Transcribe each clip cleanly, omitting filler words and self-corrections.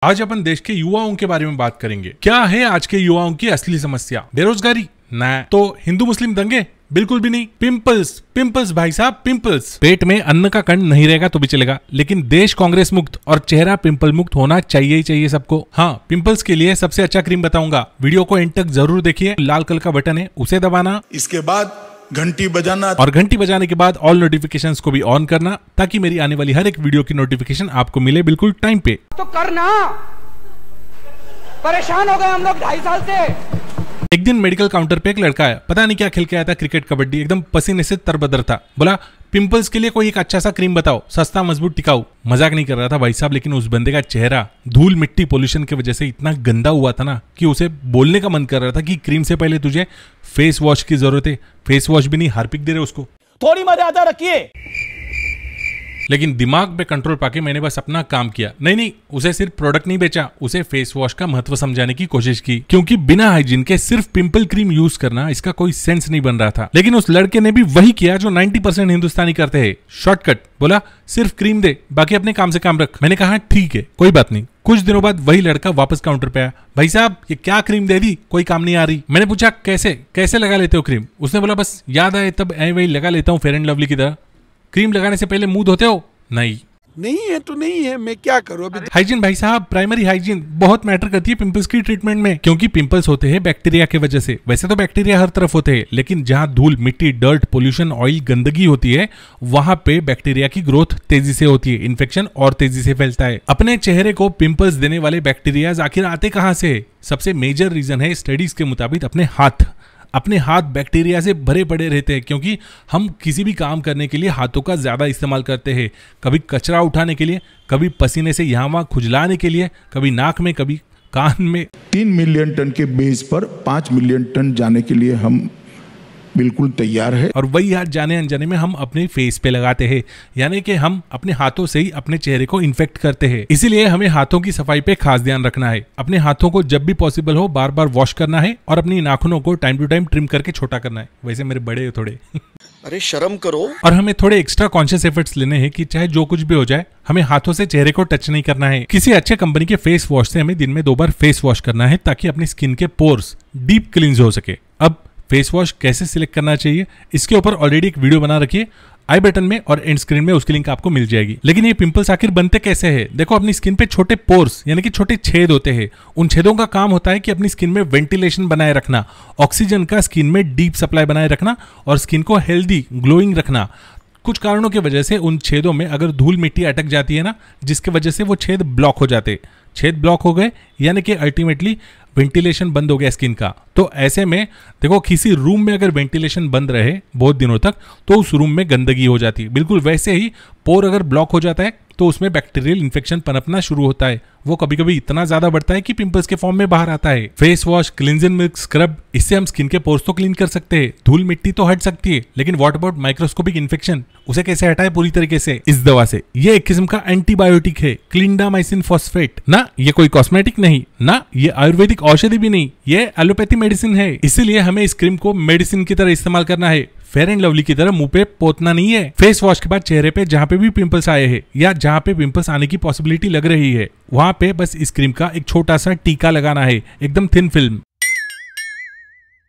आज अपन देश के युवाओं के बारे में बात करेंगे। क्या है आज के युवाओं की असली समस्या? बेरोजगारी? न। तो हिंदू मुस्लिम दंगे? बिल्कुल भी नहीं। पिंपल्स, पिंपल्स भाई साहब, पिंपल्स। पेट में अन्न का कण नहीं रहेगा तो भी चलेगा, लेकिन देश कांग्रेस मुक्त और चेहरा पिंपल मुक्त होना चाहिए ही चाहिए सबको। हाँ, पिंपल्स के लिए सबसे अच्छा क्रीम बताऊंगा, वीडियो को एंड तक जरूर देखिए। लाल कलर का बटन है, उसे दबाना, इसके बाद घंटी बजाना, और घंटी बजाने के बाद ऑल नोटिफिकेशंस को भी ऑन करना, ताकि मेरी आने वाली हर एक वीडियो की नोटिफिकेशन आपको मिले बिल्कुल टाइम पे। तो करना, परेशान हो गए हम लोग 2.5 साल से। एक दिन मेडिकल काउंटर पे एक लड़का आया, पता नहीं क्या खेल के आया था, क्रिकेट कबड्डी, एकदम पसीने से तरबदर था। बोला पिंपल्स के लिए कोई एक अच्छा सा क्रीम बताओ, सस्ता मजबूत टिकाऊ। मजाक नहीं कर रहा था भाई साहब, लेकिन उस बंदे का चेहरा धूल मिट्टी पोल्यूशन की वजह से इतना गंदा हुआ था ना कि उसे बोलने का मन कर रहा था कि क्रीम से पहले तुझे फेस वॉश की जरूरत है। फेस वॉश भी नहीं, हार्पिक दे रहे उसको। थोड़ी मर्यादा रखिए। लेकिन दिमाग पे कंट्रोल पाके मैंने बस अपना काम किया। नहीं, उसे सिर्फ प्रोडक्ट नहीं बेचा, उसे फेस वॉश का महत्व समझाने की कोशिश की, क्योंकि बिना हाइजीन के सिर्फ पिंपल क्रीम यूज करना इसका कोई सेंस नहीं बन रहा था। लेकिन उस लड़के ने भी वही किया जो 90% हिंदुस्तानी करते हैं, शॉर्टकट। बोला सिर्फ क्रीम दे, बाकी अपने काम से काम रख। मैंने कहा ठीक है, कोई बात नहीं। कुछ दिनों बाद वही लड़का वापस काउंटर पे आया, भाई साहब ये क्या क्रीम दे दी, कोई काम नहीं आ रही। मैंने पूछा कैसे लगा लेते हो क्रीम? उसने बोला बस याद आए तब वही लगा लेता हूँ, फेयर एंड लवली की तरह। क्रीम लगाने से पहले मुंह धोते हो? नहीं है तो नहीं है, मैं क्या करूं अभी। हाइजीन भाई साहब, प्राइमरी हाइजीन बहुत मैटर करती है पिंपल्स की ट्रीटमेंट में, क्योंकि पिंपल्स होते हैं बैक्टीरिया की वजह से। वैसे तो बैक्टीरिया हर तरफ होते हैं, लेकिन जहां धूल मिट्टी डर्ट पोल्यूशन ऑयल गंदगी होती है वहां पे बैक्टीरिया की ग्रोथ तेजी से होती है, इन्फेक्शन और तेजी से फैलता है। अपने चेहरे को पिंपल्स देने वाले बैक्टीरिया आखिर आते कहां से? सबसे मेजर रीजन है स्टडीज के मुताबिक अपने हाथ बैक्टीरिया से भरे पड़े रहते हैं, क्योंकि हम किसी भी काम करने के लिए हाथों का ज्यादा इस्तेमाल करते हैं। कभी कचरा उठाने के लिए, कभी पसीने से यहाँ वहां खुजलाने के लिए, कभी नाक में, कभी कान में। 3 मिलियन टन के बेस पर 5 मिलियन टन जाने के लिए हम बिल्कुल तैयार है। और वही हाथ जाने अनजाने में हम अपने फेस पे लगाते हैं, यानी कि हम अपने हाथों से ही अपने चेहरे को इन्फेक्ट करते हैं। इसीलिए हमें हाथों की सफाई पे खास ध्यान रखना है। अपने हाथों को जब भी पॉसिबल हो बार बार वॉश करना है, और अपनी नाखूनों को टाइम टू टाइम ट्रिम करके छोटा करना है। वैसे मेरे बड़े हैं थोड़े अरे शर्म करो। और हमें थोड़े एक्स्ट्रा कॉन्शियस एफर्ट्स लेने हैं कि चाहे जो कुछ भी हो जाए, हमें हाथों से चेहरे को टच नहीं करना है। किसी अच्छे कंपनी के फेस वॉश से हमें दिन में 2 बार फेस वॉश करना है, ताकि अपनी स्किन के पोर्स डीप क्लींस हो सके। अब फेस वॉश कैसे सिलेक्ट करना चाहिए, इसके ऊपर ऑलरेडी एक वीडियो बना रखी है, आई बटन में और एंड स्क्रीन में उसकी लिंक आपको मिल जाएगी। लेकिन ये पिंपल्स आखिर बनते कैसे हैं? देखो, अपनी स्किन पे छोटे पोर्स यानी कि छोटे छेद होते हैं। उन छेदों का काम होता है कि अपनी स्किन में वेंटिलेशन बनाए रखना, ऑक्सीजन का स्किन में डीप सप्लाई बनाए रखना, और स्किन को हेल्दी ग्लोइंग रखना। कुछ कारणों की वजह से उन छेदों में अगर धूल मिट्टी अटक जाती है ना, जिसकी वजह से वो छेद ब्लॉक हो जाते। छेद ब्लॉक हो गए यानी कि अल्टीमेटली वेंटिलेशन बंद हो गया स्किन का। तो ऐसे में देखो, किसी रूम में अगर वेंटिलेशन बंद रहे बहुत दिनों तक तो उस रूम में गंदगी हो जाती है। बिल्कुल वैसे ही पोर अगर ब्लॉक हो जाता है तो उसमें बैक्टीरियल इन्फेक्शन पनपना शुरू होता है। वो कभी कभी इतना ज्यादा बढ़ता है कि पिंपल्स के फॉर्म में बाहर आता है। Face wash, cleansing milk, scrub, इससे हम स्किन के पोर्स तो क्लीन कर सकते हैं, धूल मिट्टी तो हट सकती है, लेकिन व्हाट अबाउट माइक्रोस्कोपिक इन्फेक्शन? उसे कैसे हटाए पूरी तरीके से? इस दवा से। ये एक किस्म का एंटीबायोटिक है, क्लिंडामाइसिन फॉस्फेट। ना ये कोई कॉस्मेटिक नहीं, ना ये आयुर्वेदिक औषधि भी नहीं, ये एलोपैथी मेडिसिन है। इसीलिए हमें इस क्रीम को मेडिसिन की तरह इस्तेमाल करना है, फेयर एंड लवली की तरह मुंह पे पोतना नहीं है। फेस वॉश के बाद चेहरे पे जहां पे भी पिंपल्स आए हैं या जहां पे पिंपल्स आने की पॉसिबिलिटी लग रही है, वहां पे बस इस क्रीम का एक छोटा सा टीका लगाना है, एकदम थिन फिल्म।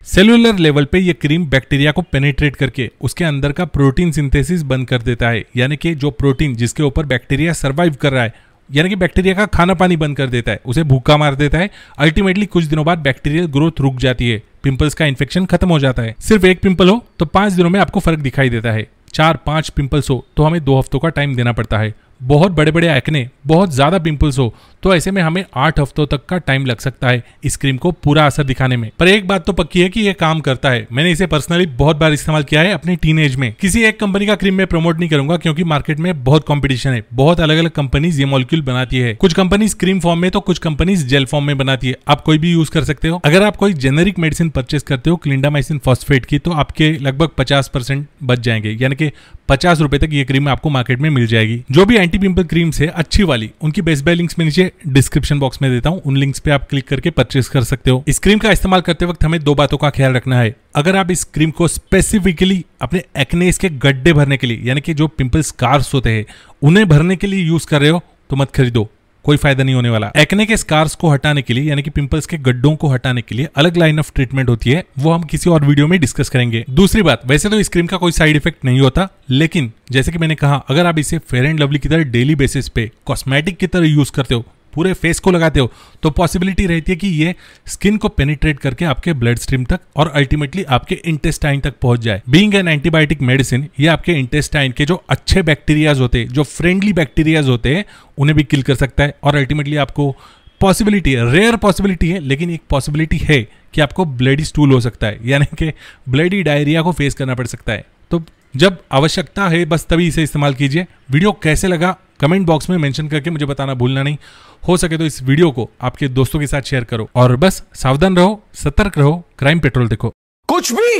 सेलुलर लेवल पे ये क्रीम बैक्टीरिया को पेनिट्रेट करके उसके अंदर का प्रोटीन सिंथेसिस बंद कर देता है, यानी कि जो प्रोटीन जिसके ऊपर बैक्टीरिया सर्वाइव कर रहा है, यानी कि बैक्टीरिया का खाना पानी बंद कर देता है, उसे भूखा मार देता है। अल्टीमेटली कुछ दिनों बाद बैक्टीरियल ग्रोथ रुक जाती है, पिंपल्स का इन्फेक्शन खत्म हो जाता है। सिर्फ एक पिंपल हो तो 5 दिनों में आपको फर्क दिखाई देता है। 4-5 पिंपल्स हो तो हमें 2 हफ्तों का टाइम देना पड़ता है। बहुत बड़े बड़े एक्ने, बहुत ज्यादा पिंपल्स हो तो ऐसे में हमें 8 हफ्तों तक का टाइम लग सकता है इस क्रीम को पूरा असर दिखाने में। पर एक बात तो पक्की है कि ये काम करता है। मैंने इसे पर्सनली बहुत बार इस्तेमाल किया है अपने टीनेज में। किसी एक कंपनी का क्रीम में प्रमोट नहीं करूंगा, क्योंकि मार्केट में बहुत कंपटीशन है। बहुत अलग अलग कंपनीज ये मॉलिक्यूल बनाती है। कुछ कंपनीज क्रीम फॉर्म में तो कुछ कंपनीज जेल फॉर्म में बनाती है। आप कोई भी यूज कर सकते हो। अगर आप कोई जेनेरिक मेडिसिन परचेस करते हो क्लिंडामाइसिन फॉस्फेट की, तो आपके लगभग 50% बच जाएंगे, यानी कि 50 रुपए तक ये क्रीम आपको मार्केट में मिल जाएगी। जो भी एंटी पिंपल क्रीम्स है अच्छी वाली, उनकी बेस्ट बाय लिंक्स में नीचे डिस्क्रिप्शन बॉक्स में देता हूं, उन लिंक्स पे आप क्लिक करके परचेस कर सकते हो। इस क्रीम का इस्तेमाल करते वक्त हमें 2 बातों का ख्याल रखना है। अगर आप इस क्रीम को स्पेसिफिकली अपने एक्नेस के गड्ढे भरने के लिए, यानी कि जो पिंपल स्कार्स होते हैं उन्हें भरने के लिए यूज कर रहे हो, तो मत खरीदो। कोई फायदा नहीं होने वाला। एक्ने के स्कार्स को हटाने के लिए यानी कि पिंपल्स के गड्ढों को हटाने के लिए अलग लाइन ऑफ ट्रीटमेंट होती है, वो हम किसी और वीडियो में डिस्कस करेंगे। दूसरी बात, वैसे तो इस क्रीम का कोई साइड इफेक्ट नहीं होता, लेकिन जैसे कि मैंने कहा, अगर आप इसे फेयर एंड लवली की तरह डेली बेसिस पे कॉस्मेटिक की तरह यूज करते हो, पूरे फेस को लगाते हो, तो पॉसिबिलिटी रहती है कि ये स्किन को पेनिट्रेट करके आपके ब्लड स्ट्रीम तक और अल्टीमेटली आपके इंटेस्टाइन तक पहुंच जाए। बीइंग एन एंटीबायोटिक मेडिसिन, ये आपके इंटेस्टाइन के जो अच्छे बैक्टीरियाज होते हैं, जो फ्रेंडली बैक्टीरियाज होते हैं, उन्हें भी किल कर सकता है। और अल्टीमेटली आपको पॉसिबिलिटी है, रेयर पॉसिबिलिटी है, लेकिन एक पॉसिबिलिटी है कि आपको ब्लडी स्टूल हो सकता है, यानी कि ब्लडी डायरिया को फेस करना पड़ सकता है। तो जब आवश्यकता है बस तभी इसे इस्तेमाल कीजिए। वीडियो कैसे लगा कमेंट बॉक्स में मेंशन करके मुझे बताना भूलना नहीं। हो सके तो इस वीडियो को आपके दोस्तों के साथ शेयर करो, और बस सावधान रहो, सतर्क रहो, क्राइम पेट्रोल देखो। कुछ भी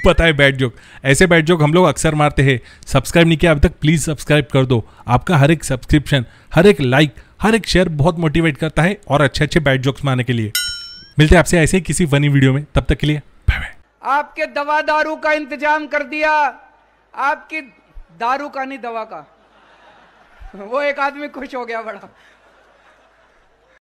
पता है बैड जोक, ऐसे बैड जोक हम लोग अक्सर मारते हैं। सब्सक्राइब नहीं किया अभी तक, प्लीज सब्सक्राइब कर दो। आपका हर एक सब्सक्रिप्शन, हर एक लाइक, हर एक शेयर बहुत मोटिवेट करता है और अच्छे अच्छे बैड जोक्स मारने के लिए। मिलते हैं आपसे ऐसे ही किसी फनी वीडियो में, तब तक के लिए बाय बाय। आपके दवा दारू का इंतजाम कर दिया, आपकी दारू का नहीं दवा का। वो एक आदमी खुश हो गया बड़ा।